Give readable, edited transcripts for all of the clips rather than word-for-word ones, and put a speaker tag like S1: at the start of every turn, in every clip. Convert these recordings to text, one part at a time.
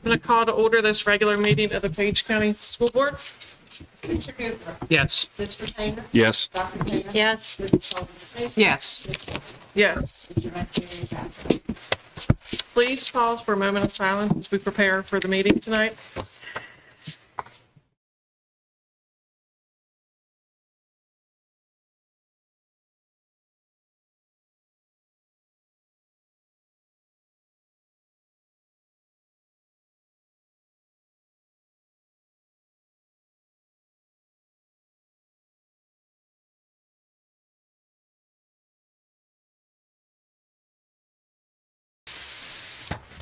S1: I'm going to call to order this regular meeting of the Page County School Board.
S2: Mr. Cooper?
S3: Yes.
S2: Mr. Painter?
S4: Yes.
S2: Dr. Taylor?
S5: Yes.
S2: Mrs. Sullivan?
S3: Yes.
S2: Ms. Walker?
S1: Yes.
S2: Mr. McHenry?
S1: Please pause for a moment of silence as we prepare for the meeting tonight.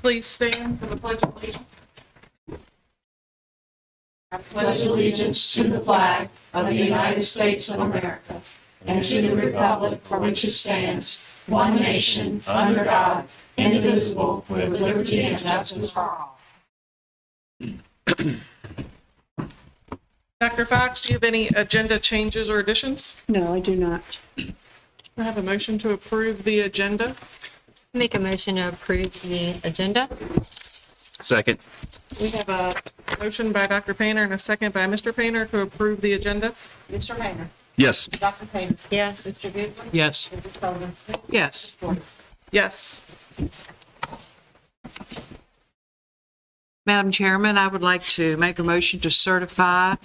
S1: Please stand for the Pledge of Allegiance.
S2: I pledge allegiance to the flag of the United States of America and to the republic for which it stands, one nation, under God, indivisible, with liberty and justice for all.
S1: Dr. Fox, do you have any agenda changes or additions?
S6: No, I do not.
S1: I have a motion to approve the agenda.
S5: Make a motion to approve the agenda.
S4: Second.
S1: We have a motion by Dr. Painter and a second by Mr. Painter to approve the agenda.
S2: Mr. Painter?
S4: Yes.
S2: Dr. Painter?
S5: Yes.
S2: Mr. Goodwin?
S3: Yes.
S2: Mrs. Sullivan?
S3: Yes.
S1: Yes.
S3: Madam Chairman, I would like to make a motion to certify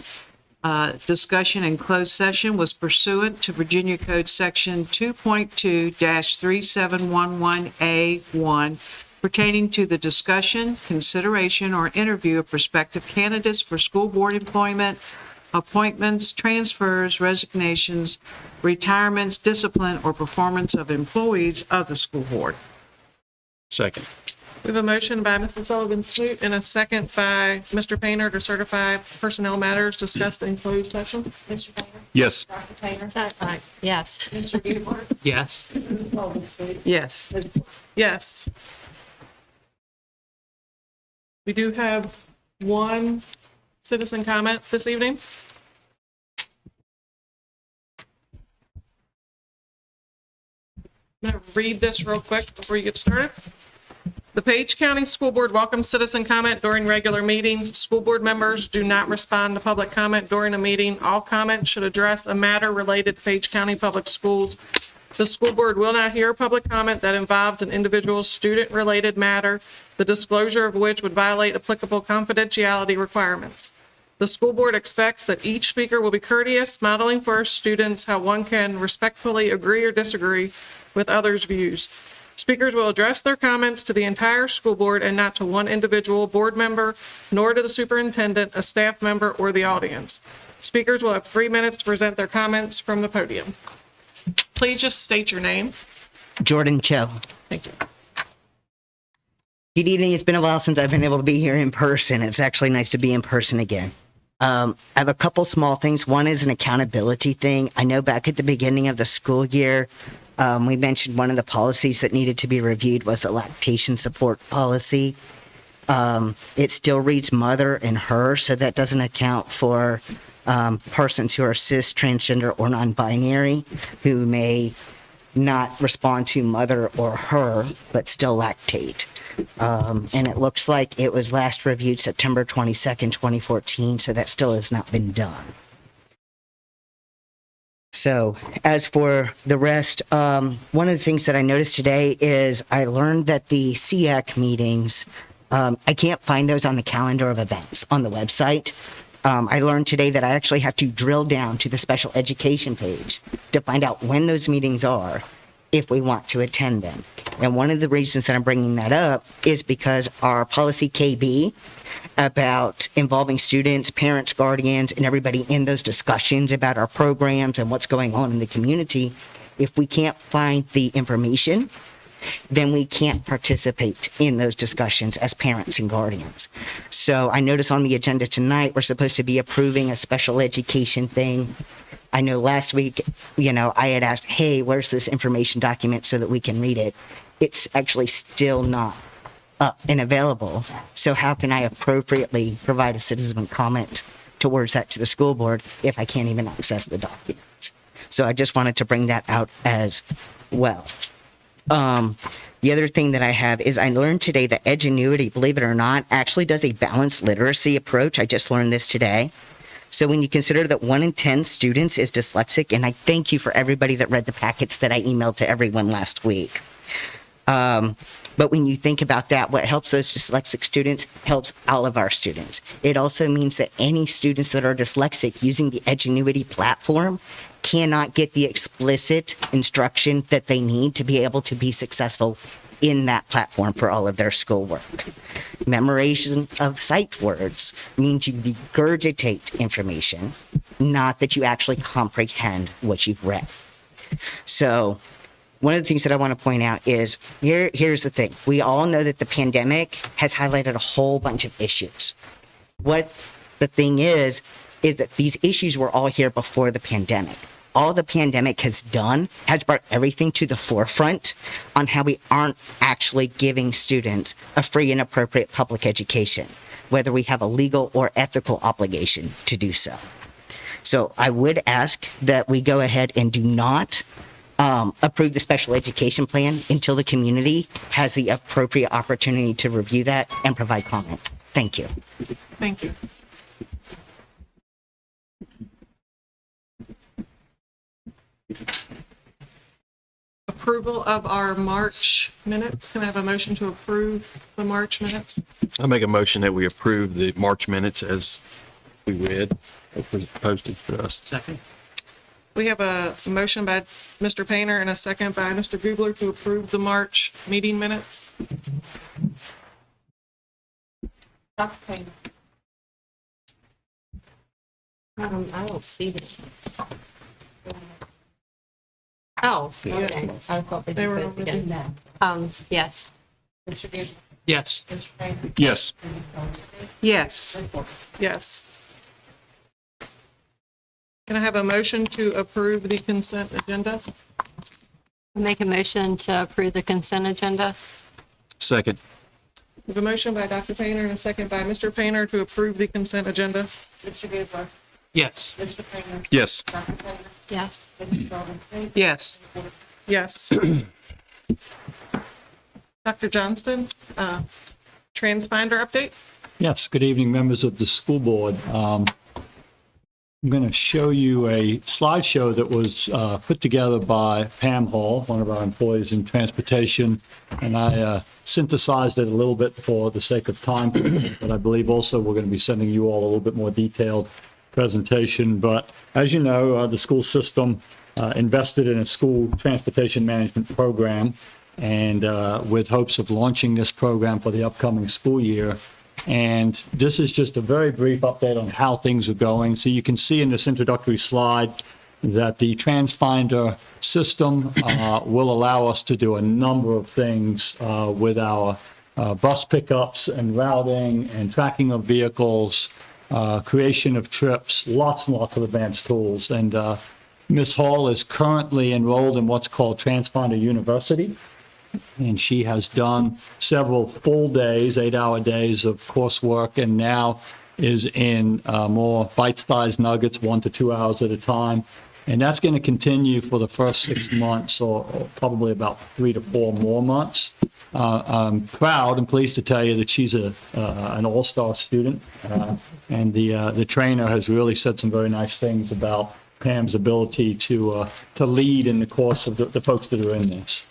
S3: discussion in closed session was pursuant to Virginia Code Section 2.2-3711A1 pertaining to the discussion, consideration, or interview of prospective candidates for school board employment, appointments, transfers, resignations, retirements, discipline, or performance of employees of the school board.
S4: Second.
S1: We have a motion by Mrs. Sullivan Smoot and a second by Mr. Painter to certify personnel matters discussed in closed session.
S2: Mr. Painter?
S4: Yes.
S2: Dr. Taylor?
S5: Yes.
S2: Mr. Goodwin?
S3: Yes.
S2: Mrs. Sullivan?
S3: Yes.
S2: Ms. Walker?
S1: Yes. We do have one citizen comment this evening. I'm going to read this real quick before you get started. The Page County School Board welcomes citizen comment during regular meetings. School board members do not respond to public comment during a meeting. All comments should address a matter related to Page County Public Schools. The school board will not hear public comment that involves an individual's student-related matter, the disclosure of which would violate applicable confidentiality requirements. The school board expects that each speaker will be courteous, modeling for our students how one can respectfully agree or disagree with others' views. Speakers will address their comments to the entire school board and not to one individual board member, nor to the superintendent, a staff member, or the audience. Speakers will have 3 minutes to present their comments from the podium. Please just state your name.
S7: Jordan Cho.
S1: Thank you.
S7: Good evening. It's been a while since I've been able to be here in person. It's actually nice to be in person again. I have a couple small things. One is an accountability thing. I know back at the beginning of the school year, we mentioned one of the policies that needed to be reviewed was the lactation support policy. It still reads mother and her, so that doesn't account for persons who are cis, transgender, or non-binary who may not respond to mother or her, but still lactate. And it looks like it was last reviewed September 22nd, 2014, so that still has not been done. So as for the rest, one of the things that I noticed today is I learned that the CEC meetings, I can't find those on the calendar of events on the website. I learned today that I actually have to drill down to the special education page to find out when those meetings are if we want to attend them. And one of the reasons that I'm bringing that up is because our policy KB about involving students, parents, guardians, and everybody in those discussions about our programs and what's going on in the community, if we can't find the information, then we can't participate in those discussions as parents and guardians. So I notice on the agenda tonight, we're supposed to be approving a special education thing. I know last week, I had asked, hey, where's this information document so that we can read it? It's actually still not up and available. So how can I appropriately provide a citizen comment towards that to the school board if I can't even access the documents? So I just wanted to bring that out as well. The other thing that I have is I learned today that Edgenuity, believe it or not, actually does a balanced literacy approach. I just learned this today. So when you consider that 1 in 10 students is dyslexic, and I thank you for everybody that read the packets that I emailed to everyone last week. But when you think about that, what helps those dyslexic students helps all of our students. It also means that any students that are dyslexic using the Edgenuity platform cannot get the explicit instruction that they need to be able to be successful in that platform for all of their schoolwork. Memorization of sight words means you regurgitate information, not that you actually comprehend what you've read. So one of the things that I want to point out is here's the thing. We all know that the pandemic has highlighted a whole bunch of issues. What the thing is that these issues were all here before the pandemic. All the pandemic has done has brought everything to the forefront on how we aren't actually giving students a free and appropriate public education, whether we have a legal or ethical obligation to do so. So I would ask that we go ahead and do not approve the special education plan until the community has the appropriate opportunity to review that and provide comment. Thank you.
S1: Thank you. Approval of our March minutes. Can I have a motion to approve the March minutes?
S4: I make a motion that we approve the March minutes as we read, as was posted for us.
S6: Second.
S1: We have a motion by Mr. Painter and a second by Mr. Gubler to approve the March meeting minutes. Dr. Painter.
S5: I don't see this. Oh, okay. I thought
S1: They
S5: they
S1: were
S5: were posted
S1: over
S5: again. Yes.
S1: Mr. Gubler.
S6: Yes.
S1: Mr. Painter.
S4: Yes.
S3: Yes.
S1: Yes. Can I have a motion to approve the consent agenda?
S5: Make a motion to approve the consent agenda.
S4: Second.
S1: We have a motion by Dr. Painter and a second by Mr. Painter to approve the consent agenda. Mr. Gubler.
S6: Yes.
S1: Mr. Painter.
S4: Yes.
S1: Dr. Painter.
S5: Yes.
S3: Yes.
S1: Yes. Dr. Johnston, transfinder update?
S8: Yes, good evening, members of the school board. I'm going to show you a slideshow that was put together by Pam Hall, one of our employees in transportation, and I synthesized it a little bit for the sake of time, but I believe also we're going to be sending you all a little bit more detailed presentation. But as you know, the school system invested in a school transportation management program, and with hopes of launching this program for the upcoming school year. And this is just a very brief update on how things are going. So you can see in this introductory slide that the TransFinder system will allow us to do a number of things with our bus pickups and routing and tracking of vehicles, creation of trips, lots and lots of advanced tools. And Ms. Hall is currently enrolled in what's called TransFinder University. And she has done several full days, 8-hour days of coursework, and now is in more bite-sized nuggets, 1 to 2 hours at a time. And that's going to continue for the first 6 months, or probably about 3 to 4 more months. I'm proud and pleased to tell you that she's an all-star student, and the trainer has really said some very nice things about Pam's ability to lead in the course of the folks that are in this.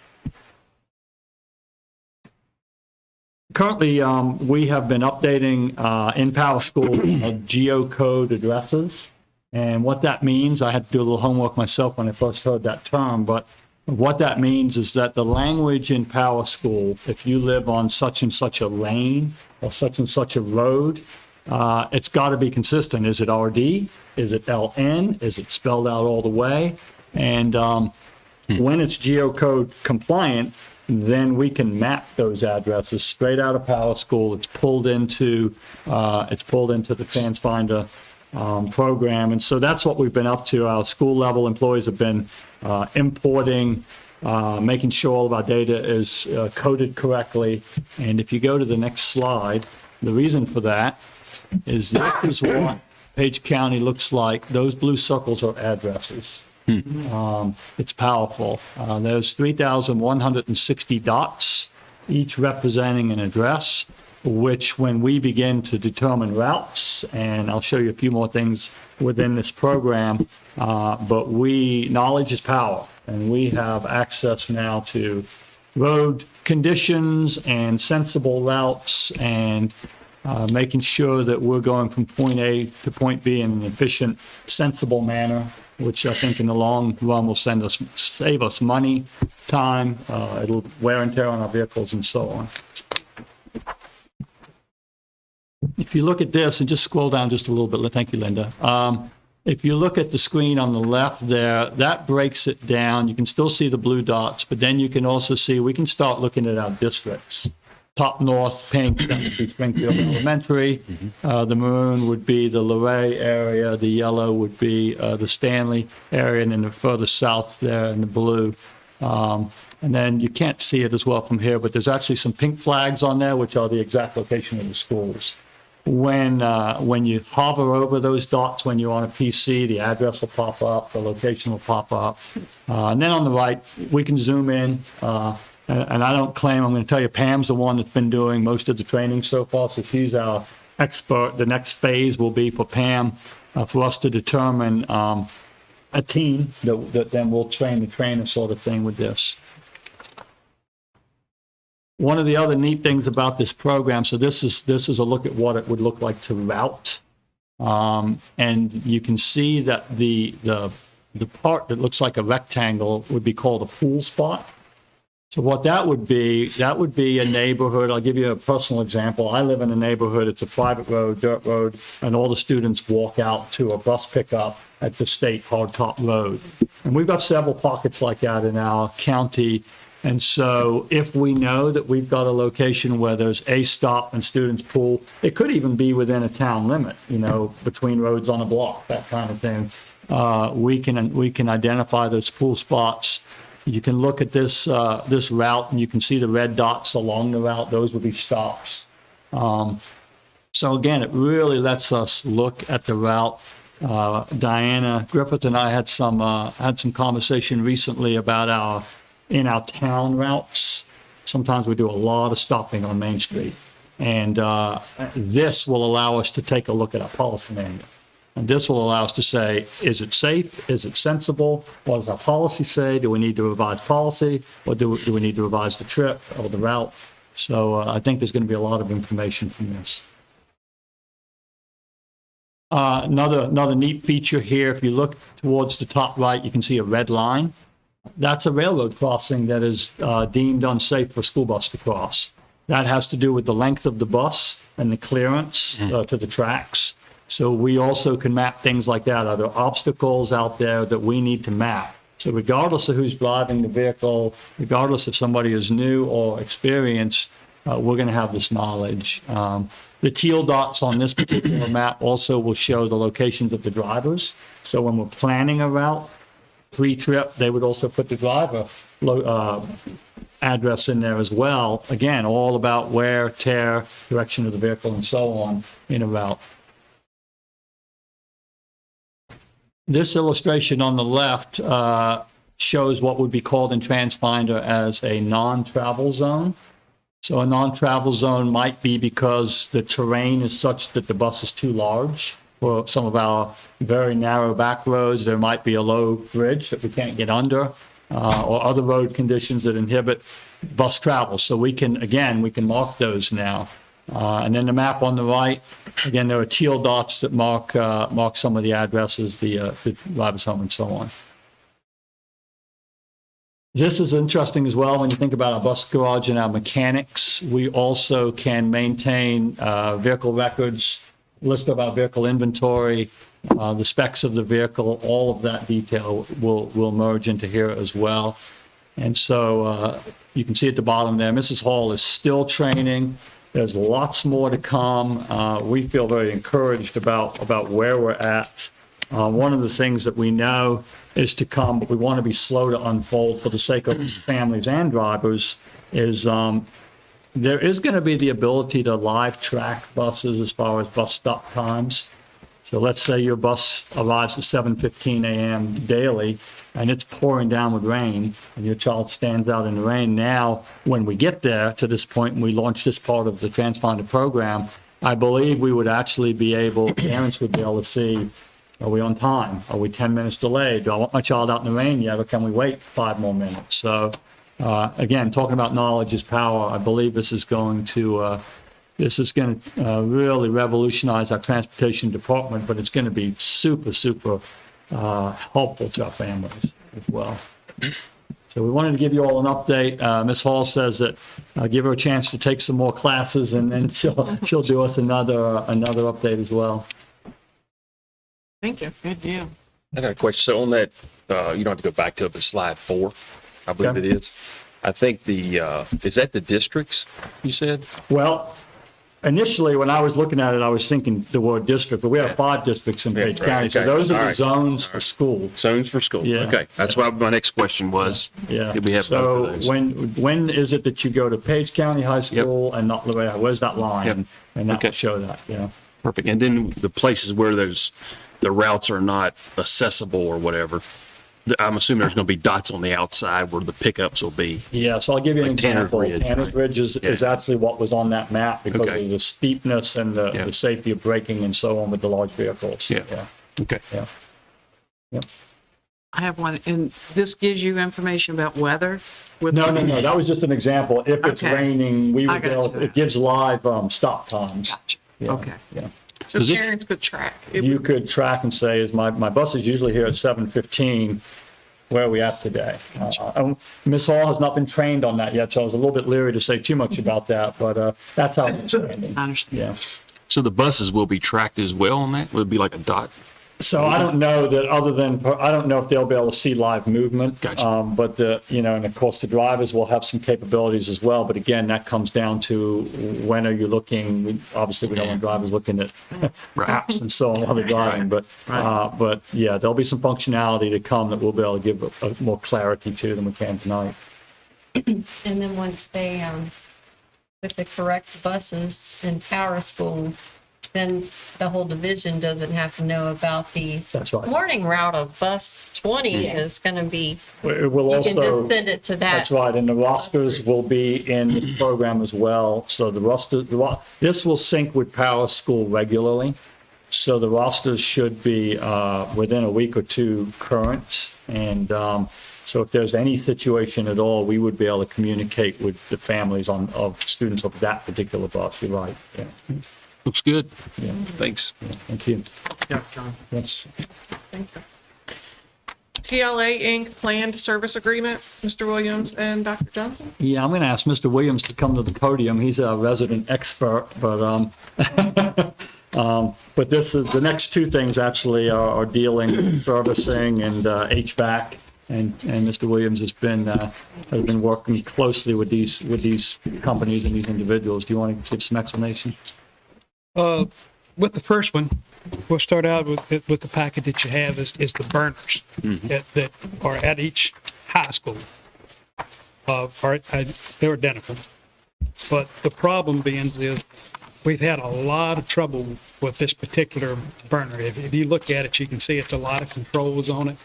S8: Currently, we have been updating in PowerSchool geocode addresses. And what that means, I had to do a little homework myself when I first heard that term, but what that means is that the language in PowerSchool, if you live on such and such a lane or such and such a road, it's got to be consistent. Is it RD? Is it LN? Is it spelled out all the way? And when it's geocode compliant, then we can map those addresses straight out of PowerSchool. It's pulled into the TransFinder program, and so that's what we've been up to. Our school level employees have been importing, making sure all of our data is coded correctly. And if you go to the next slide, the reason for that is this is what Page County looks like. Those blue circles are addresses. It's powerful. There's 3,160 dots, each representing an address, which when we begin to determine routes, and I'll show you a few more things within this program, but knowledge is power, and we have access now to road conditions and sensible routes, and making sure that we're going from point A to point B in an efficient, sensible manner, which I think in the long run will save us money, time, it'll wear and tear on our vehicles and so on. If you look at this, and just scroll down just a little bit, thank you, Linda. If you look at the screen on the left there, that breaks it down. You can still see the blue dots, but then you can also see, we can start looking at our districts. Top north, pink, that would be Springfield Elementary. The maroon would be the Luray area. The yellow would be the Stanley area, and then the further south there in the blue. And then you can't see it as well from here, but there's actually some pink flags on there, which are the exact location of the schools. When you hover over those dots, when you're on a PC, the address will pop up, the location will pop up. And then on the right, we can zoom in. And I don't claim, I'm going to tell you, Pam's the one that's been doing most of the training so far, so she's our expert. The next phase will be for Pam, for us to determine a team that then will train the trainer sort of thing with this. One of the other neat things about this program, so this is a look at what it would look like to route. And you can see that the part that looks like a rectangle would be called a pool spot. So what that would be a neighborhood. I'll give you a personal example. I live in a neighborhood, it's a private road, dirt road, and all the students walk out to a bus pickup at the state hardtop road. And we've got several pockets like that in our county. And so if we know that we've got a location where there's a stop and students pool, it could even be within a town limit, between roads on a block, that kind of thing. We can identify those pool spots. You can look at this route, and you can see the red dots along the route. Those would be stops. So again, it really lets us look at the route. Diana Griffith and I had some conversation recently about in our town routes. Sometimes we do a lot of stopping on Main Street, and this will allow us to take a look at our policy manual. And this will allow us to say, is it safe? Is it sensible? What does our policy say? Do we need to revise policy? Or do we need to revise the trip or the route? So I think there's going to be a lot of information from this. Another neat feature here, if you look towards the top right, you can see a red line. That's a railroad crossing that is deemed unsafe for school bus to cross. That has to do with the length of the bus and the clearance to the tracks. So we also can map things like that. Are there obstacles out there that we need to map? So regardless of who's driving the vehicle, regardless if somebody is new or experienced, we're going to have this knowledge. The teal dots on this particular map also will show the locations of the drivers. So when we're planning a route, pre-trip, they would also put the driver address in there as well. Again, all about wear, tear, direction of the vehicle, and so on in a route. This illustration on the left shows what would be called in TransFinder as a non-travel zone. So a non-travel zone might be because the terrain is such that the bus is too large. For some of our very narrow back roads, there might be a low bridge that we can't get under, or other road conditions that inhibit bus travel. So we can mark those now. And then the map on the right, again, there are teal dots that mark some of the addresses, the driver's home, and so on. This is interesting as well when you think about our bus garage and our mechanics. We also can maintain vehicle records, list of our vehicle inventory, the specs of the vehicle, all of that detail will merge into here as well. And so you can see at the bottom there, Mrs. Hall is still training. There's lots more to come. We feel very encouraged about where we're at. One of the things that we know is to come, but we want to be slow to unfold for the sake of families and drivers, is there is going to be the ability to live track buses as far as bus stop times. So let's say your bus arrives at 7:15 a.m. daily, and it's pouring down with rain, and your child stands out in the rain. Now, when we get there to this point, and we launch this part of the transponder program, I believe we would actually be able, parents would be able to see, are we on time? Are we 10 minutes delayed? Do I want my child out in the rain yet, or can we wait 5 more minutes? So, again, talking about knowledge is power. I believe this is going to really revolutionize our transportation department, but it's going to be super, super helpful to our families as well. So we wanted to give you all an update. Ms. Hall says that give her a chance to take some more classes, and then she'll do us another update as well.
S1: Thank you. Good deal.
S4: I got a question. So on that, you don't have to go back to it, but slide 4, I believe
S8: Okay.
S4: it is. I think is that the districts you said?
S8: Well, initially, when I was looking at it, I was thinking the word district, but we have 5 districts in Page
S4: right,
S8: County, so
S4: okay.
S8: those are
S4: All
S8: the
S4: right.
S8: zones for schools.
S4: Zones for school.
S8: Yeah.
S4: Okay. That's why my next question was,
S8: Yeah.
S4: did we have both
S8: So
S4: of those?
S8: when is it that you go to Page County High School and not Loretta? Where's that line?
S4: Yep.
S8: And that
S4: Okay.
S8: will show that, yeah.
S4: Perfect. And then the places where the routes are not accessible or whatever, I'm assuming there's going to be dots on the outside where the pickups will be.
S8: Yeah, so I'll give you an
S4: Like Tanner's
S8: example.
S4: Ridge,
S8: Tanner's
S4: right?
S8: Ridge is
S4: Yeah.
S8: actually what was on that map because
S4: Okay.
S8: of the steepness and
S4: Yeah.
S8: the safety of braking and so on with the large vehicles.
S4: Yeah.
S8: Yeah,
S4: Okay.
S8: yeah. Yep.
S3: I have one, and this gives you information about weather? with-
S8: No, that was just an example. If it's
S3: Okay.
S8: raining, we
S3: I
S8: would be
S3: got
S8: able,
S3: you.
S8: it gives live stop times.
S3: Gotcha.
S8: Yeah,
S3: Okay.
S8: Yeah.
S1: So
S4: Does it-
S1: parents could track. It
S8: You
S1: would-
S8: could track and say, is my bus is usually here at 7:15. Where are we at today? Ms. Hall has not been trained on that yet, so I was a little bit leery to say too much about that, but that's how it's trending.
S3: I understand.
S8: Yeah.
S4: So the buses will be tracked as well on that? Would it be like a dot?
S8: So I don't know that I don't know if they'll be able to see live movement.
S4: Gotcha.
S8: But and of course the drivers will have some capabilities as well. But again, that comes down to when are you looking? Obviously, we don't want drivers looking at apps and so on while they're driving. But yeah, there'll be some functionality to come that we'll be able to give a more clarity to than we can tonight.
S5: And then once they, with the correct buses in Power School, then the whole division doesn't have to know about the
S8: That's right.
S5: morning route of bus 20 is going to be,
S8: It will
S5: you can
S8: also.
S5: just send it to that.
S8: That's right, and the rosters will be in the program as well. So this will sync with Power School regularly. So the rosters should be within a week or two current. And so if there's any situation at all, we would be able to communicate with the families of students of that particular bus. You're right. Yeah.
S4: Looks good.
S8: Yeah.
S4: Thanks.
S8: Thank you.
S1: Yeah, John.
S8: Yes.
S1: TLA Inc. Planned Service Agreement, Mr. Williams and Dr. Johnson.
S8: Yeah, I'm going to ask Mr. Williams to come to the podium. He's our resident expert, but but this is the next two things actually are dealing with servicing and HVAC, and Mr. Williams has been working closely with these companies and these individuals. Do you want to give some explanation?
S6: With the first one, we'll start out with the packet that you have is the burners that are at each high school. They're identical. But the problem being is we've had a lot of trouble with this particular burner. If you look at it, you can see it's a lot of controls on it.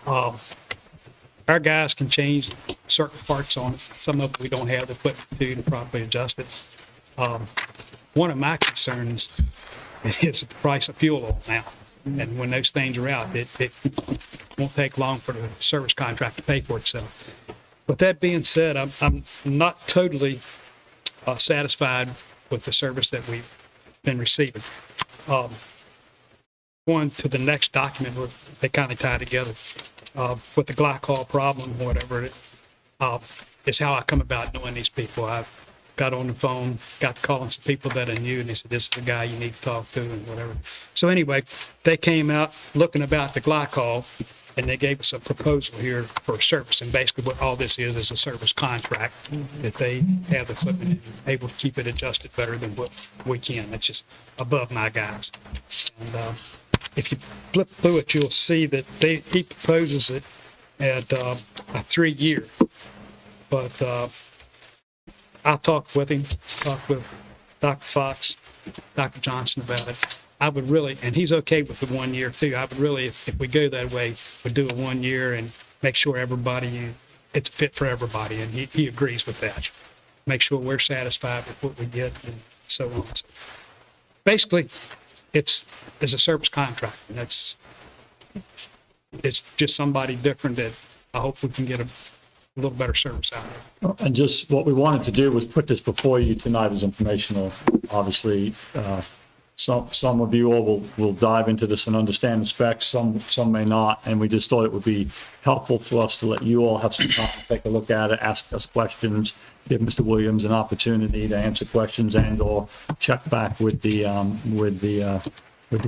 S6: Our guys can change certain parts on it. Some of it we don't have the equipment to properly adjust it. One of my concerns is the price of fuel oil now. And when those things are out, it won't take long for the service contract to pay for itself. With that being said, I'm not totally satisfied with the service that we've been receiving. Going to the next document, where they kind of tie together with the glycol problem, whatever it is, how I come about knowing these people. I've got on the phone, got calling some people that I knew, and they said, this is the guy you need to talk to, and whatever. So anyway, they came out looking about the glycol, and they gave us a proposal here for a service. And basically what all this is a service contract that they have the equipment and able to keep it adjusted better than what we can. That's just above my guys. And if you flip through it, you'll see that he proposes it at a 3-year. But I talked with him, talked with Dr. Fox, Dr. Johnson about it. I would really, and he's okay with the 1 year too. I would really, if we go that way, would do a 1 year and make sure it's fit for everybody. And he agrees with that. Make sure we're satisfied with what we get and so on. So basically, it's a service contract, and it's just somebody different that I hope we can get a little better service out of.
S8: And just what we wanted to do was put this before you tonight as informational. Obviously, some of you all will dive into this and understand the specs, some may not, and we just thought it would be helpful for us to let you all have some time to take a look at it, ask us questions, give Mr. Williams an opportunity to answer questions and/or check back with the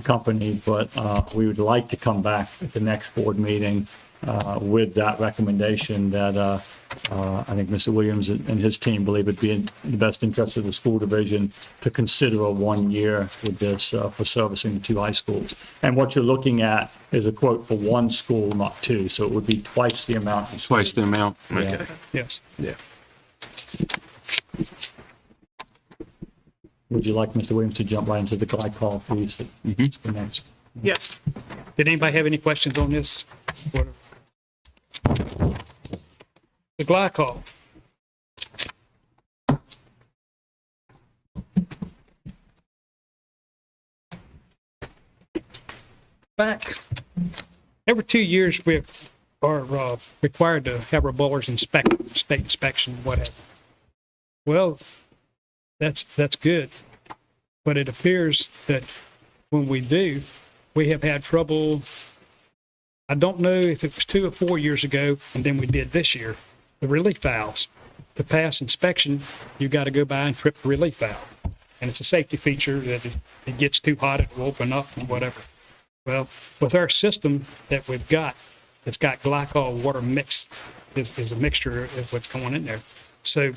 S8: company. But we would like to come back at the next board meeting with that recommendation that I think Mr. Williams and his team believe it'd be in the best interest of the school division to consider a 1 year with this for servicing the 2 high schools. And what you're looking at is a quote for 1 school, not 2. So it would be twice the amount.
S4: Twice the amount.
S8: Yeah.
S6: Yes.
S4: Yeah.
S8: Would you like Mr. Williams to jump right into the glycol piece? The next.
S1: Yes.
S6: Did anybody have any questions on this? The glycol. Back every 2 years, we are required to have our boilers inspected, state inspection, whatever. Well, that's good, but it appears that when we do, we have had trouble. I don't know if it was 2 or 4 years ago, and then we did this year, the relief valves. To pass inspection, you got to go by and trip the relief valve. And it's a safety feature that if it gets too hot, it will open up and whatever. Well, with our system that we've got, it's got glycol water mixed, is a mixture of what's going in there. So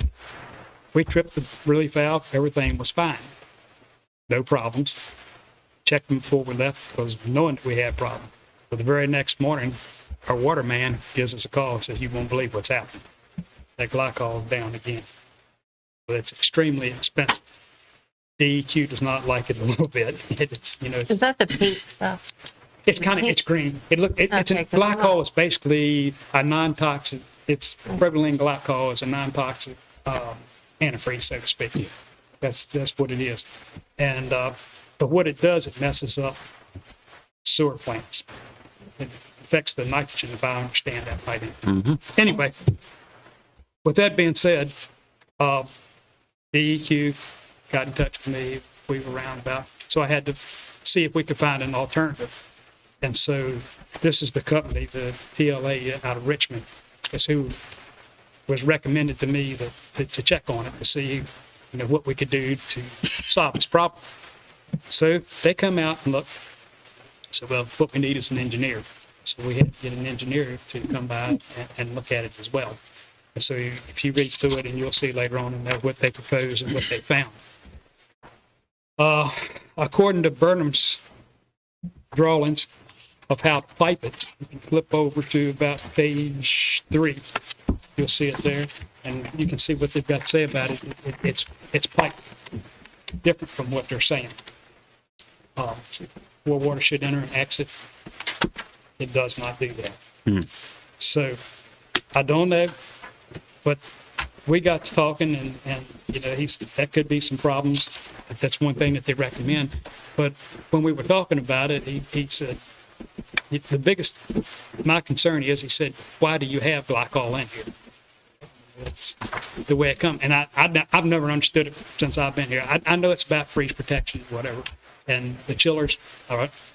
S6: we tripped the relief valve, everything was fine. No problems. Checked them before we left because knowing that we had problems. But the very next morning, our water man gives us a call and says, "You won't believe what's happened. That glycol is down again." But it's extremely expensive. DEQ does not like it a little bit. It's,
S5: Is that the pink stuff?
S6: it's green.
S5: Okay,
S6: Glycol is basically a non-toxic, it's propylene glycol is a non-toxic antifreeze, so to speak. That's what it is. And, but what it does, it messes up sewer plants. It affects the nitrogen, if I understand that right. Anyway, with that being said, DEQ got in touch with me, we were roundabout, so I had to see if we could find an alternative. And so this is the company, the PLA out of Richmond, is who was recommended to me to check on it, to see what we could do to solve this problem. So they come out and look. So, well, what we need is an engineer. So we had to get an engineer to come by and look at it as well. And so if you read through it, and you'll see later on in there what they proposed and what they found. According to Burnham's drawings of how to pipe it, you can flip over to about page 3. You'll see it there, and you can see what they've got to say about it. It's piped different from what they're saying. Where water should enter and exit, it does not do that. So I don't know, but we got to talking, and that could be some problems. That's one thing that they recommend. But when we were talking about it, he said, my concern is, he said, why do you have glycol in here? It's the way it comes. And I've never understood it since I've been here. I know it's about freeze protection, whatever. And the chillers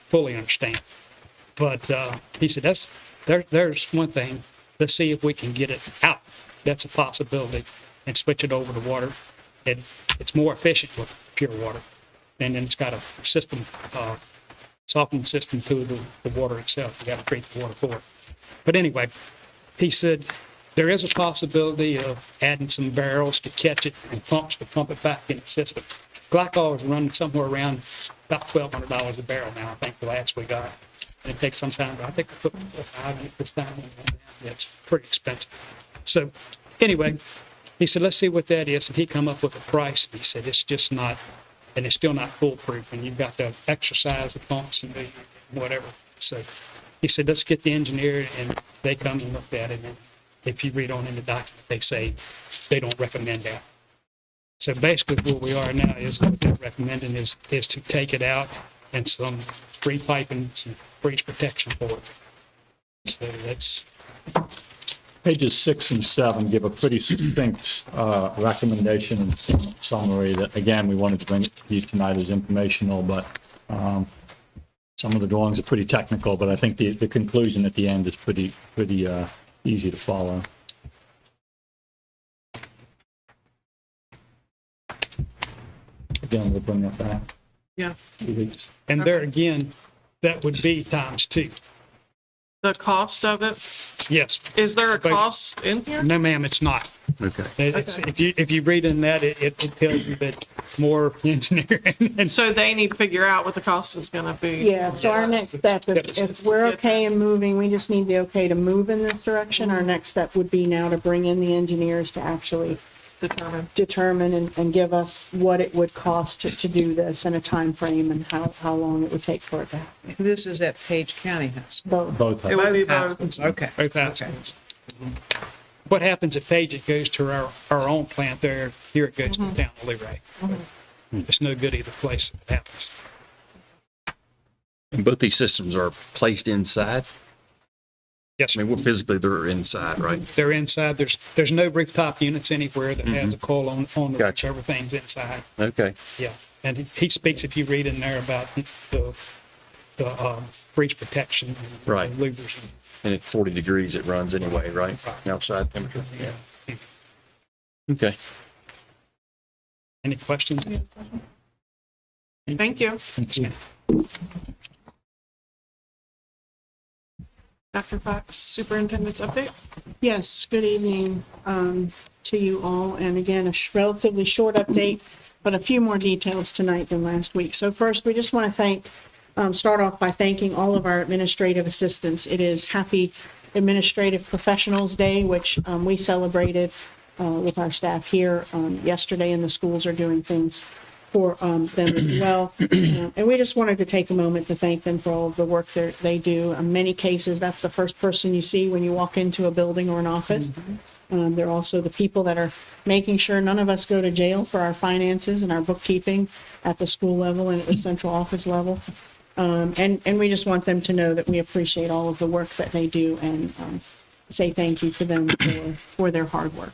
S6: fully understand. But he said, there's one thing. Let's see if we can get it out. That's a possibility. And switch it over to water. It's more efficient with pure water. And then it's got a system, softening system to the water itself. You got to treat the water for it. But anyway, he said, there is a possibility of adding some barrels to catch it and pumps to pump it back in the system. Glycol is running somewhere around about $1,200 a barrel now, I think, the last we got. And it takes some time, but I think we put 5 in this time. It's pretty expensive. So anyway, he said, let's see what that is. And he come up with a price. He said, it's just not and it's still not foolproof, and you've got to exercise the pumps and do whatever. So he said, let's get the engineer, and they come and look at it, and if you read on in the document, they say they don't recommend that. So basically where we are now is what they're recommending is to take it out and some repiping, some breach protection for it. So that's,
S8: Pages 6 and 7 give a pretty succinct recommendation and summary that, again, we wanted to bring it to you tonight as informational, but some of the drawings are pretty technical, but I think the conclusion at the end is pretty easy to follow. Again, we'll bring that back.
S1: Yeah.
S8: 2 weeks.
S6: and there again, that would be ×2.
S1: The cost of it,
S6: Yes.
S1: is there a
S6: But-
S1: cost in here?
S6: No, ma'am, it's not.
S4: Okay.
S6: It's, if you read in that, it tells you that more engineering and
S1: So they need to figure out what the cost is gonna be.
S9: Yeah, so our next step, if we're okay in moving, we just need the okay to move in this direction. Our next step would be now to bring in the engineers to actually determine and give us what it would cost to do this and a time frame and how long it would take for it to happen.
S3: This is at Page County High School.
S8: Both.
S1: It would be
S3: Both
S1: both.
S3: Okay.
S6: both outcomes. What happens at Page, it goes to our own plant there. Here it goes to the town of Luray. It's no good either place if it happens.
S4: And both these systems are placed inside?
S6: Yes,
S4: I mean, well, physically, they're inside, right?
S6: they're inside. There's no rooftop units anywhere that has a coil on the roof.
S4: Gotcha.
S6: Everything's inside.
S4: Okay.
S6: Yeah, and he speaks, if you read in there, about the breach protection and
S4: Right.
S6: the louvers.
S4: And at 40 degrees, it runs anyway, right? Outside temperature?
S6: Yeah.
S4: Okay.
S6: Any questions?
S1: Thank you.
S8: Thank you.
S1: Dr. Fox, superintendent's update?
S9: Yes, good evening to you all. And again, a relatively short update, but a few more details tonight than last week. So first, we just want to start off by thanking all of our administrative assistants. It is Happy Administrative Professionals Day, which we celebrated with our staff here yesterday, and the schools are doing things for them as well. And we just wanted to take a moment to thank them for all of the work they do. In many cases, that's the first person you see when you walk into a building or an office. They're also the people that are making sure none of us go to jail for our finances and our bookkeeping at the school level and at the central office level. And we just want them to know that we appreciate all of the work that they do and say thank you to them for their hard work.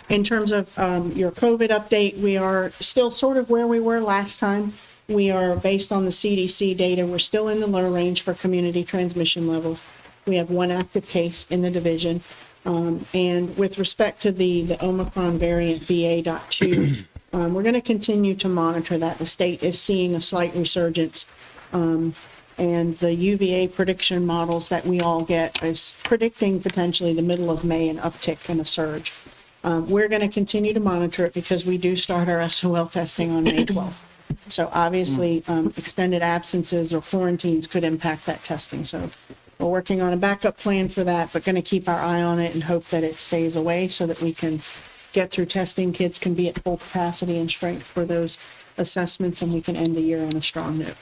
S9: In terms of your COVID update, we are still sort of where we were last time. We are, based on the CDC data, we're still in the low range for community transmission levels. We have one active case in the division. And with respect to the Omicron variant BA.2, we're going to continue to monitor that. The state is seeing a slight resurgence. And the UVA prediction models that we all get is predicting potentially the middle of May an uptick and a surge. We're going to continue to monitor it because we do start our SOL testing on May 12th. So obviously, extended absences or quarantines could impact that testing. So we're working on a backup plan for that, but going to keep our eye on it and hope that it stays away so that we can get through testing. Kids can be at full capacity and strength for those assessments, and we can end the year on a strong note.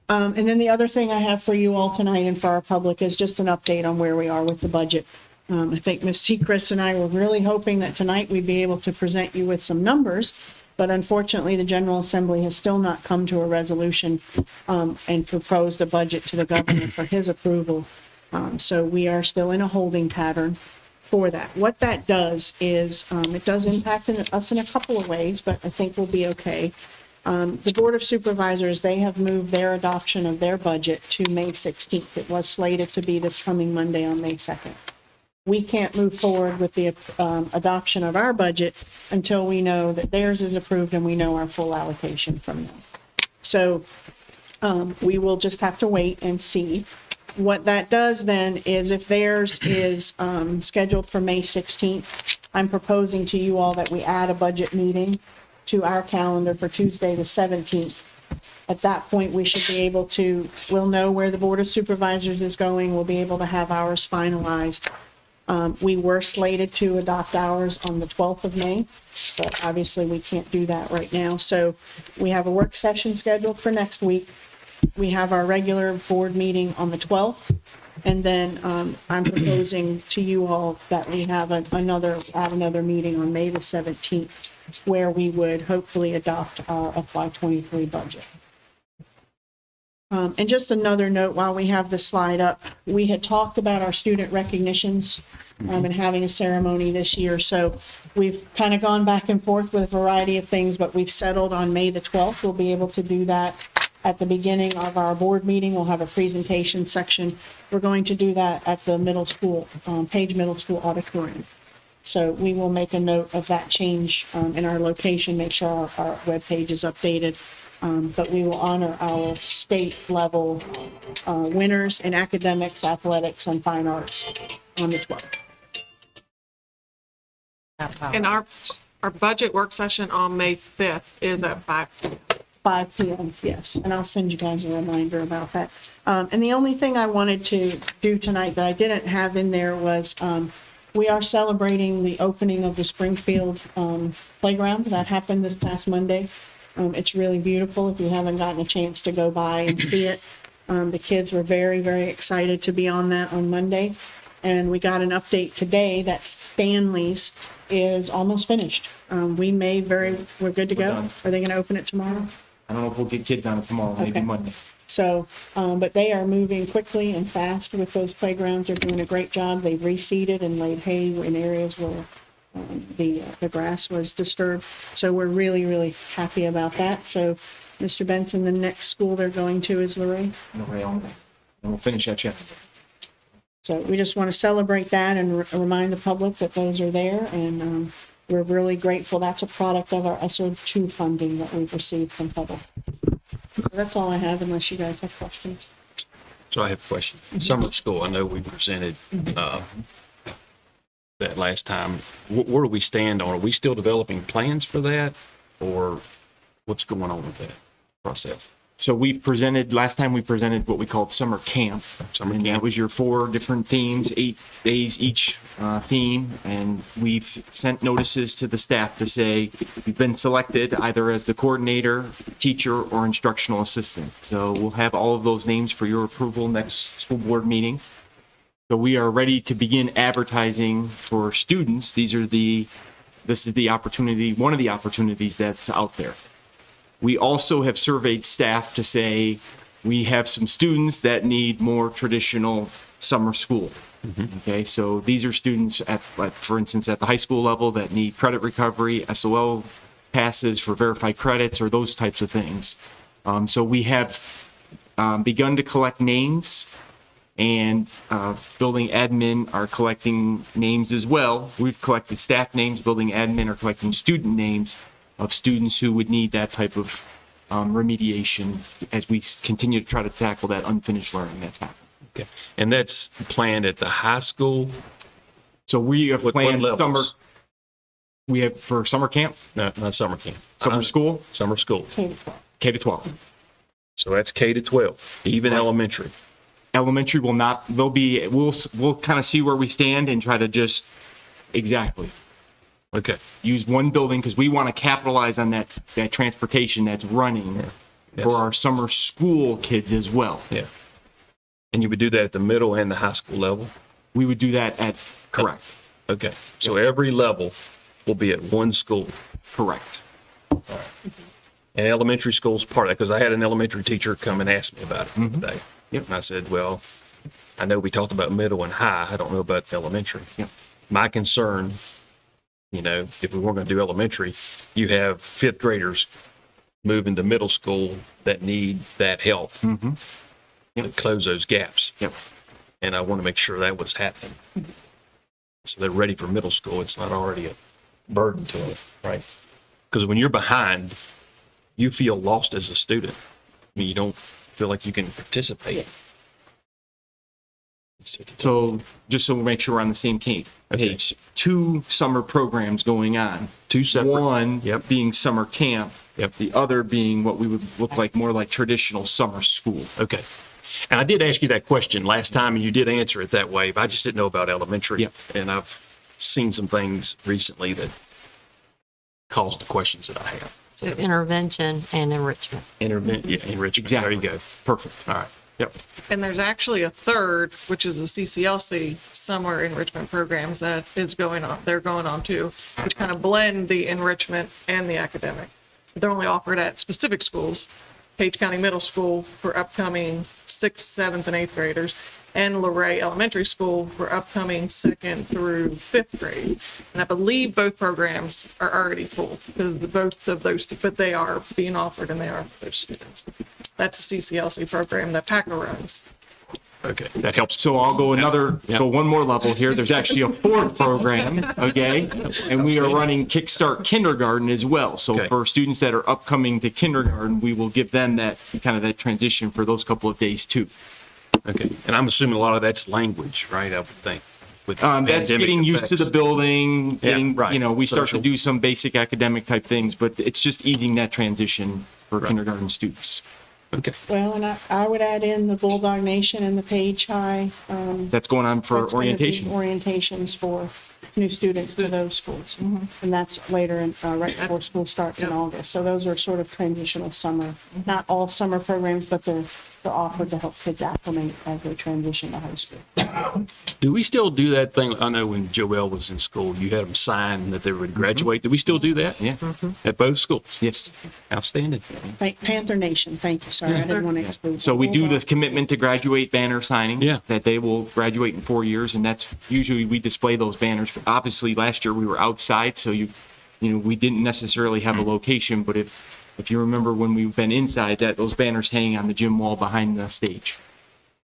S9: And then the other thing I have for you all tonight and for our public is just an update on where we are with the budget. I think Ms. Sechrist and I were really hoping that tonight we'd be able to present you with some numbers, but unfortunately, the General Assembly has still not come to a resolution and proposed a budget to the governor for his approval. So we are still in a holding pattern for that. What that does is it does impact us in a couple of ways, but I think we'll be okay. The Board of Supervisors, they have moved their adoption of their budget to May 16th. It was slated to be this coming Monday on May 2nd. We can't move forward with the adoption of our budget until we know that theirs is approved and we know our full allocation from them. So we will just have to wait and see. What that does then is if theirs is scheduled for May 16th, I'm proposing to you all that we add a budget meeting to our calendar for Tuesday, the 17th. At that point, we should be able to, we'll know where the Board of Supervisors is going. We'll be able to have ours finalized. We were slated to adopt ours on the 12th of May, but obviously we can't do that right now. So we have a work session scheduled for next week. We have our regular board meeting on the 12th. And then I'm proposing to you all that we have another meeting on May the 17th, where we would hopefully adopt our FY23 budget. And just another note while we have the slide up, we had talked about our student recognitions and having a ceremony this year. So we've kind of gone back and forth with a variety of things, but we've settled on May the 12th. We'll be able to do that at the beginning of our board meeting. We'll have a presentation section. We're going to do that at the middle school, Page Middle School auditorium. So we will make a note of that change in our location, make sure our webpage is updated. But we will honor our state level winners in academics, athletics, and fine arts on the 12th.
S1: And our budget work session on May 5th is at 5 p.m.
S9: 5 p.m., yes, and I'll send you guys a reminder about that. And the only thing I wanted to do tonight that I didn't have in there was we are celebrating the opening of the Springfield playground that happened this past Monday. It's really beautiful if you haven't gotten a chance to go by and see it. The kids were very, very excited to be on that on Monday. And we got an update today that Stanley's is almost finished. We're good to go.
S10: done.
S9: Are they going to open it tomorrow?
S10: I don't know if we'll get kids on it tomorrow, maybe
S9: Okay.
S10: Monday.
S9: So, but they are moving quickly and fast with those playgrounds. They're doing a great job. They've reseeded and laid hay in areas where the grass was disturbed. So we're really, really happy about that. So, Mr. Benson, the next school they're going to is Luray.
S10: No way on that. And we'll finish that chapter.
S9: So we just want to celebrate that and remind the public that those are there. And we're really grateful. That's a product of our SO2 funding that we've received from public. So that's all I have unless you guys have questions.
S4: So I have a question. Summer school, I know we presented that last time. Where do we stand on? Are we still developing plans for that? Or what's going on with that process?
S10: So last time we presented what we called summer camp.
S4: Summer
S10: And that
S4: camp.
S10: was your 4 different themes, 8 days each theme. And we've sent notices to the staff to say, you've been selected either as the coordinator, teacher, or instructional assistant. So we'll have all of those names for your approval next school board meeting. So we are ready to begin advertising for students. This is the opportunity, one of the opportunities that's out there. We also have surveyed staff to say we have some students that need more traditional summer school. Okay, so these are students for instance, at the high school level that need credit recovery, SOL passes for verified credits, or those types of things. So we have begun to collect names, and building admin are collecting names as well. We've collected staff names, building admin are collecting student names of students who would need that type of remediation as we continue to try to tackle that unfinished learning that's happening.
S4: Okay. And that's planned at the high school?
S10: So we have
S4: What
S10: planned
S4: levels?
S10: we have for summer camp,
S4: No, not summer camp.
S10: summer school,
S4: Summer school.
S10: K to 12.
S4: So that's K to 12, even elementary.
S10: Elementary will not, we'll kind of see where we stand and try to just exactly
S4: Okay.
S10: use one building because we want to capitalize on that transportation that's running
S4: Yes.
S10: for our summer school kids as well.
S4: Yeah. And you would do that at the middle and the high school level?
S10: We would do that at, correct,
S4: Okay. So every level will be at one school.
S10: correct.
S4: And elementary school's part of that, because I had an elementary teacher come and ask me about it today.
S10: Yep.
S4: And I said, well, I know we talked about middle and high. I don't know about elementary.
S10: Yep.
S4: My concern, if we weren't going to do elementary, you have 5th graders moving to middle school that need that help to close those gaps.
S10: Yep.
S4: And I want to make sure that was happening. So they're ready for middle school. It's not already a burden to them, right? Because when you're behind, you feel lost as a student. I mean, you don't feel like you can participate.
S10: Yeah. So just so we make sure we're on the same page, 2 summer programs going on.
S4: 2 separate.
S10: One
S4: Yep.
S10: being summer camp,
S4: Yep.
S10: the other being what we would look like more like traditional summer school.
S4: Okay. And I did ask you that question last time, and you did answer it that way, but I just didn't know about elementary.
S10: Yep.
S4: And I've seen some things recently that caused the questions that I have.
S5: So intervention and enrichment.
S4: Enrichment.
S10: Exactly.
S4: There you go.
S10: Perfect.
S4: All right. Yep.
S1: And there's actually a third, which is a Cclc summer enrichment programs that is going on, they're going on too, which kind of blend the enrichment and the academic. They're only offered at specific schools, Page County Middle School for upcoming 6th, 7th, and 8th graders, and Luray Elementary School for upcoming 2nd through 5th grade. And I believe both programs are already full because both of those, but they are being offered and they are for those students. That's a Cclc program that Packer runs.
S4: Okay. That helps.
S10: So I'll go
S4: Yeah.
S10: go one more level here. There's actually a fourth program, okay? And we are running Kickstart Kindergarten as well. So
S4: Okay.
S10: for students that are upcoming to kindergarten, we will give them that kind of that transition for those couple of days too.
S4: Okay. And I'm assuming a lot of that's language, right? I would think. With
S10: That's
S4: pandemic
S10: getting used to
S4: effects.
S10: the building, getting,
S4: right.
S10: we start to
S4: Social.
S10: do some basic academic type things, but it's just easing that transition for kindergarten students.
S4: Okay.
S9: Well, and I would add in the Bulldog Nation and the Page High.
S10: That's going on for
S9: That's gonna be
S10: orientation.
S9: Orientations for new students to those schools. And that's later in, right before school starts in August. So those are sort of transitional summer, not all summer programs, but they're offered to help kids acclimate as they transition to high school.
S4: Do we still do that thing? I know when Joelle was in school, you had them sign that they would graduate. Do we still do that?
S10: Yeah.
S4: At both schools?
S10: Yes.
S4: Outstanding.
S9: Panther Nation, thank you, sorry, I didn't want to exclude.
S10: So we do
S9: Bulldog.
S10: this commitment to graduate banner signing.
S4: Yeah.
S10: That they will graduate in 4 years, and that's usually we display those banners. Obviously, last year we were outside, so we didn't necessarily have a location, but if you remember when we've been inside, that those banners hang on the gym wall behind the stage.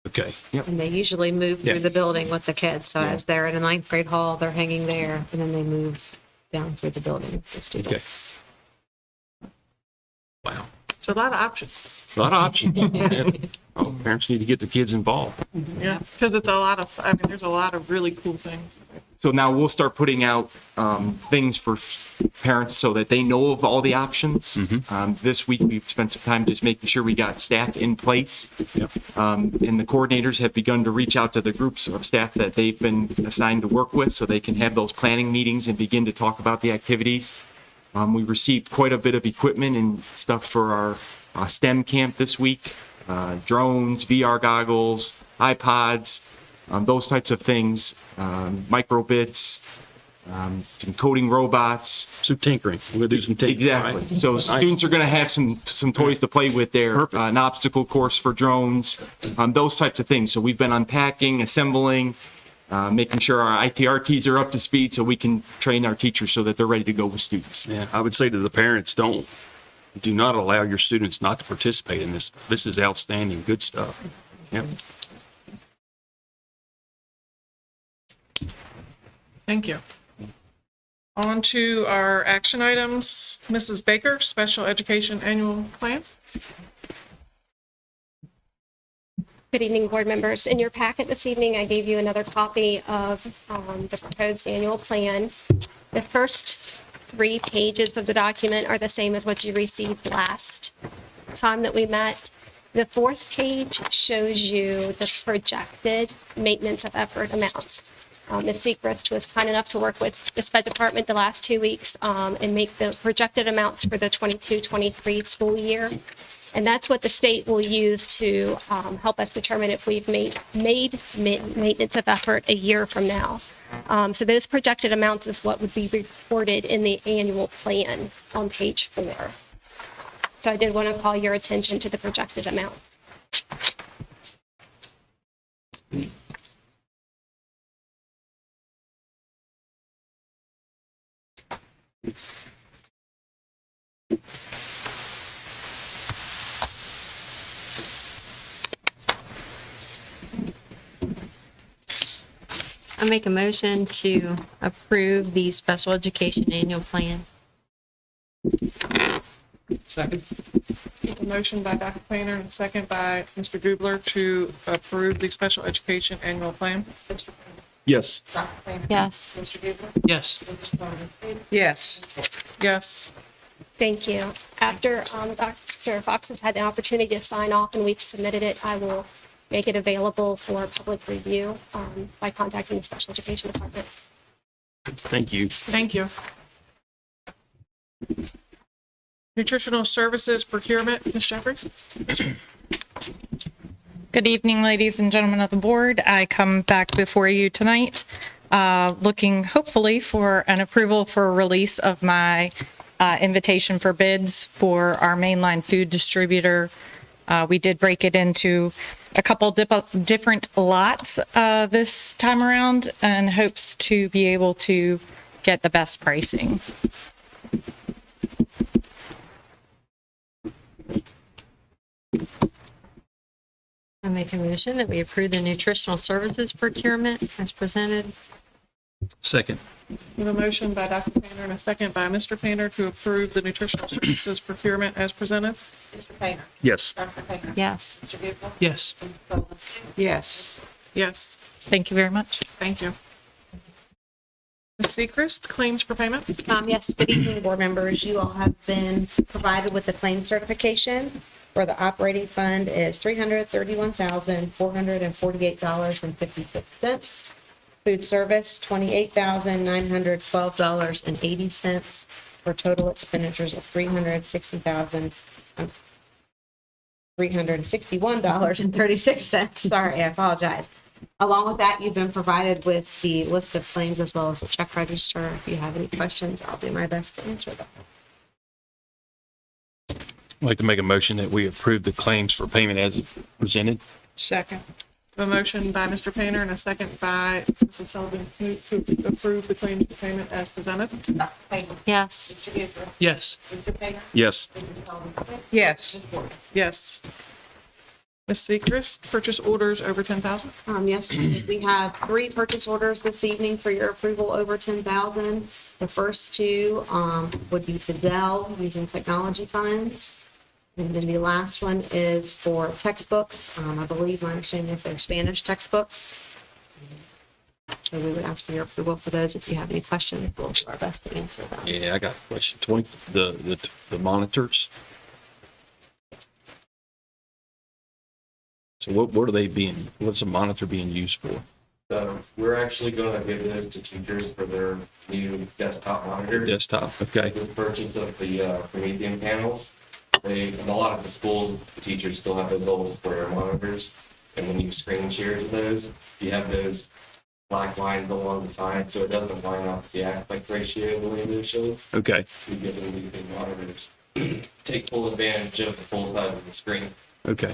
S4: Okay.
S11: And they usually move
S4: Yeah.
S11: through the building with the kids. So as they're in a ninth grade hall, they're hanging there, and then they move down through the building with the students.
S4: Wow.
S1: So a lot of options.
S4: A lot of options. Yeah. Oh, parents need to get their kids involved.
S1: Yeah, because it's a lot of, I mean, there's a lot of really cool things.
S10: So now we'll start putting out things for parents so that they know of all the options. This week, we've spent some time just making sure we got staff in place.
S4: Yep.
S10: And the coordinators have begun to reach out to the groups of staff that they've been assigned to work with so they can have those planning meetings and begin to talk about the activities. We received quite a bit of equipment and stuff for our STEM camp this week. Drones, VR goggles, iPods, those types of things, microbits, some coding robots.
S4: So tinkering. We're going to do some tinkering.
S10: Exactly.
S4: Right?
S10: So
S4: Nice.
S10: students are going to have some toys to play with there,
S4: Perfect.
S10: an obstacle course for drones, those types of things. So we've been unpacking, assembling, making sure our ITRTs are up to speed so we can train our teachers so that they're ready to go with students.
S4: Yeah, I would say to the parents, do not allow your students not to participate in this. This is outstanding, good stuff. Yep.
S1: Thank you. On to our action items. Mrs. Baker, Special Education Annual Plan.
S12: Good evening, board members. In your packet this evening, I gave you another copy of the proposed annual plan. The first 3 pages of the document are the same as what you received last time that we met. The 4th page shows you the projected maintenance of effort amounts. Ms. Seacrest was kind enough to work with the SPED department the last 2 weeks and make the projected amounts for the 22-23 school year. And that's what the state will use to help us determine if we've made maintenance of effort a year from now. So those projected amounts is what would be reported in the annual plan on page 4. So I did want to call your attention to the projected amounts.
S5: I make a motion to approve the special education annual plan.
S6: Second?
S1: A motion by Dr. Painter and second by Mr. Gubler to approve the Special Education Annual Plan.
S4: Yes.
S1: Dr. Painter.
S5: Yes.
S1: Mr. Gubler.
S6: Yes.
S3: Yes.
S1: Yes.
S12: Thank you. After Dr. Fox has had the opportunity to sign off and we've submitted it, I will make it available for public review by contacting the special education department.
S4: Thank you.
S1: Thank you. Nutritional Services Procurement, Ms. Jeffries?
S13: Good evening, ladies and gentlemen of the board. I come back before you tonight, looking hopefully for an approval for release of my invitation for bids for our mainline food distributor. We did break it into a couple different lots this time around and hopes to be able to get the best pricing.
S5: I make a motion that we approve the nutritional services procurement as presented.
S4: Second.
S1: We have a motion by Dr. Painter and a second by Mr. Painter to approve the nutritional services procurement as presented.
S2: Mr. Painter.
S4: Yes.
S2: Dr. Painter.
S5: Yes.
S2: Mr. Buford.
S6: Yes.
S2: Ms. Sullivan.
S3: Yes.
S1: Yes,
S13: Thank you very much.
S1: thank you. Ms. Sechrist, claims for payment?
S11: Yes, good evening, board members. You all have been provided with the claim certification for the operating fund is $331,448.56. Food service, $28,912.80 for total expenditures of $361.36. Sorry, I apologize. Along with that, you've been provided with the list of claims as well as the check register. If you have any questions, I'll do my best to answer them.
S4: I'd like to make a motion that we approve the claims for payment as presented.
S3: Second.
S1: A motion by Mr. Painter and a second by Mrs. Sullivan to approve the claims for payment as presented.
S2: Dr. Painter.
S5: Yes.
S2: Mr. Buford.
S6: Yes.
S2: Mr. Painter.
S4: Yes.
S2: Ms. Sullivan.
S3: Yes.
S2: Ms. Gordon.
S1: Yes. Ms. Sechrist, purchase orders over 10,000.
S11: Yes, we have 3 purchase orders this evening for your approval over 10,000. The first 2 would be to Dell using technology funds. And then the last one is for textbooks. I believe, my understanding, if they're Spanish textbooks. So we would ask for your approval for those. If you have any questions, we'll do our best to answer them.
S4: Yeah, I got a question. The monitors. So what are they being, what's a monitor being used for?
S14: We're actually going to give those to teachers for their new desktop monitors.
S4: Desktop, okay.
S14: This purchase of the Promethean panels, in a lot of the schools, the teachers still have those old square monitors. And when you screen share to those, you have those black lines along the side, so it doesn't line up the aspect ratio the way they should.
S4: Okay,
S14: You get them these big monitors. Take full advantage of the full size of the screen.
S4: okay.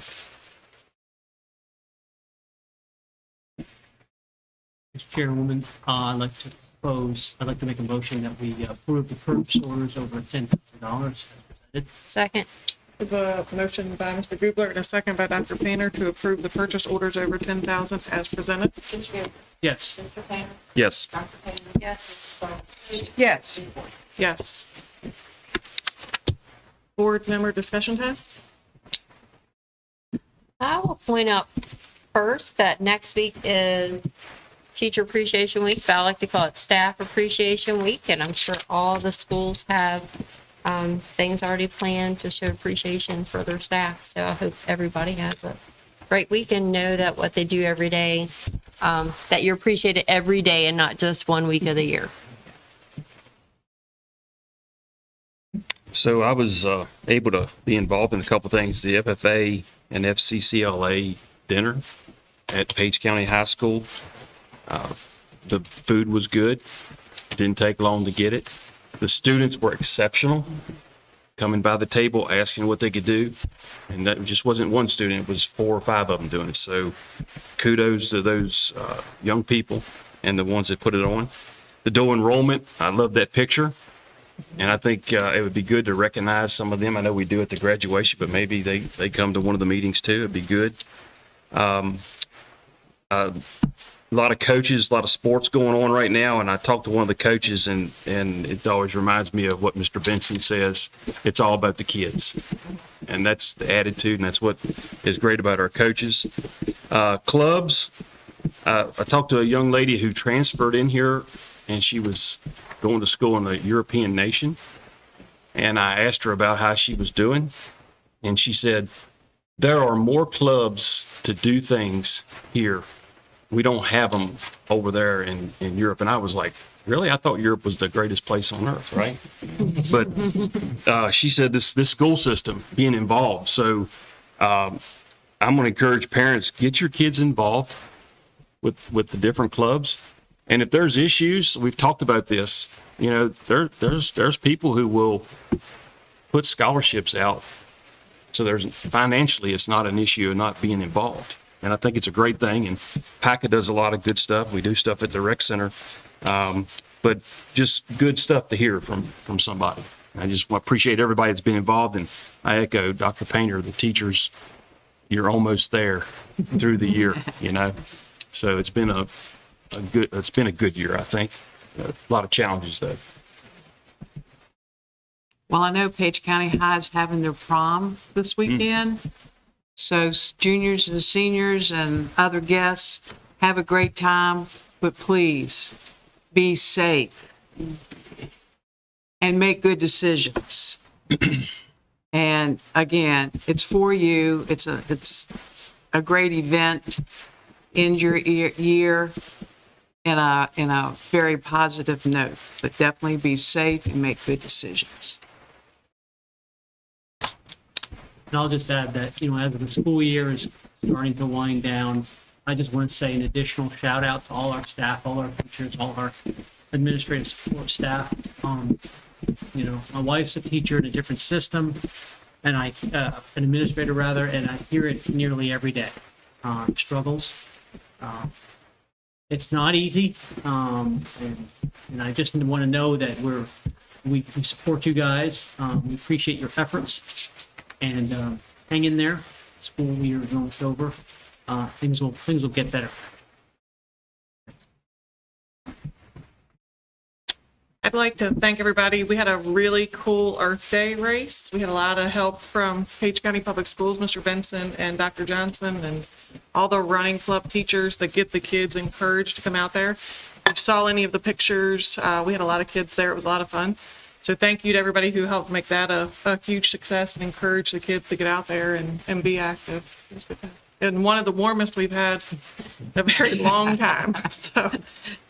S6: Mr. Chairwoman, I'd like to make a motion that we approve the purchase orders over $10,000.
S5: Second.
S1: We have a motion by Mr. Gubler and a second by Dr. Painter to approve the purchase orders over 10,000 as presented.
S2: Mr. Buford.
S6: Yes.
S2: Mr. Painter.
S4: Yes.
S2: Dr. Painter.
S5: Yes.
S2: Ms. Sullivan.
S3: Yes.
S2: Ms. Gordon.
S1: Yes. Board member discussion time?
S5: I will point out first that next week is Teacher Appreciation Week, but I like to call it Staff Appreciation Week, and I'm sure all the schools have things already planned to show appreciation for their staff. So I hope everybody has a great week and know that what they do every day, that you're appreciated every day and not just one week of the year.
S4: So I was able to be involved in a couple things, the FFA and FCCLA dinner at Page County High School. The food was good. Didn't take long to get it. The students were exceptional, coming by the table, asking what they could do. And that just wasn't one student, it was 4 or 5 of them doing it. So kudos to those young people and the ones that put it on. The dual enrollment, I love that picture. And I think it would be good to recognize some of them. I know we do at the graduation, but maybe they come to one of the meetings too. It'd be good. A lot of coaches, a lot of sports going on right now. And I talked to one of the coaches and it always reminds me of what Mr. Benson says. It's all about the kids. And that's the attitude. And that's what is great about our coaches. Clubs. I talked to a young lady who transferred in here and she was going to school in a European nation. And I asked her about how she was doing. And she said, there are more clubs to do things here. We don't have them over there in Europe. And I was like, really? I thought Europe was the greatest place on earth, right? But she said this school system being involved. So I'm going to encourage parents, get your kids involved with the different clubs. And if there's issues, we've talked about this, you know, there's people who will put scholarships out. So there's financially, it's not an issue of not being involved. And I think it's a great thing. And PACA does a lot of good stuff. We do stuff at the rec center. But just good stuff to hear from somebody. I just appreciate everybody that's been involved. And I echo Dr. Painter, the teachers, you're almost there through the year, you know? So it's been a good year, I think. A lot of challenges though.
S3: Well, I know Page County High is having their prom this weekend. So juniors and seniors and other guests, have a great time, but please be safe and make good decisions. And again, it's for you. It's a great event. End your year in a very positive note, but definitely be safe and make good decisions.
S15: And I'll just add that, you know, as the school year is starting to wind down, I just want to say an additional shout out to all our staff, all our teachers, all our administrative support staff. You know, my wife's a teacher in a different system, and an administrator rather, and I hear it nearly every day. Struggles. It's not easy, and I just want to know that we support you guys. We appreciate your efforts. And hang in there. School year is almost over. Things will get better.
S1: I'd like to thank everybody. We had a really cool Earth Day race. We had a lot of help from Page County Public Schools, Mr. Benson and Dr. Johnson, and all the running club teachers that get the kids encouraged to come out there. If you saw any of the pictures, we had a lot of kids there. It was a lot of fun. So thank you to everybody who helped make that a huge success and encourage the kids to get out there and be active. And one of the warmest we've had in a very long time.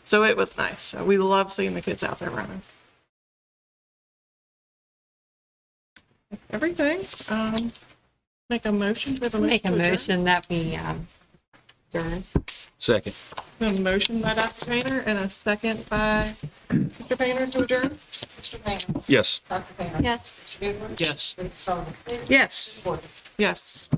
S1: So it was nice. So we love seeing the kids out there running. Everything. Make a motion.
S5: Make a motion that we adjourn.
S4: Second.
S1: We have a motion by Dr. Painter and a second by Mr. Painter to adjourn.
S2: Mr. Painter.
S4: Yes.
S2: Dr. Painter.
S5: Yes.
S2: Mr. Goodwin.
S6: Yes.
S2: Mr. Sullivan.
S3: Yes.
S1: Yes.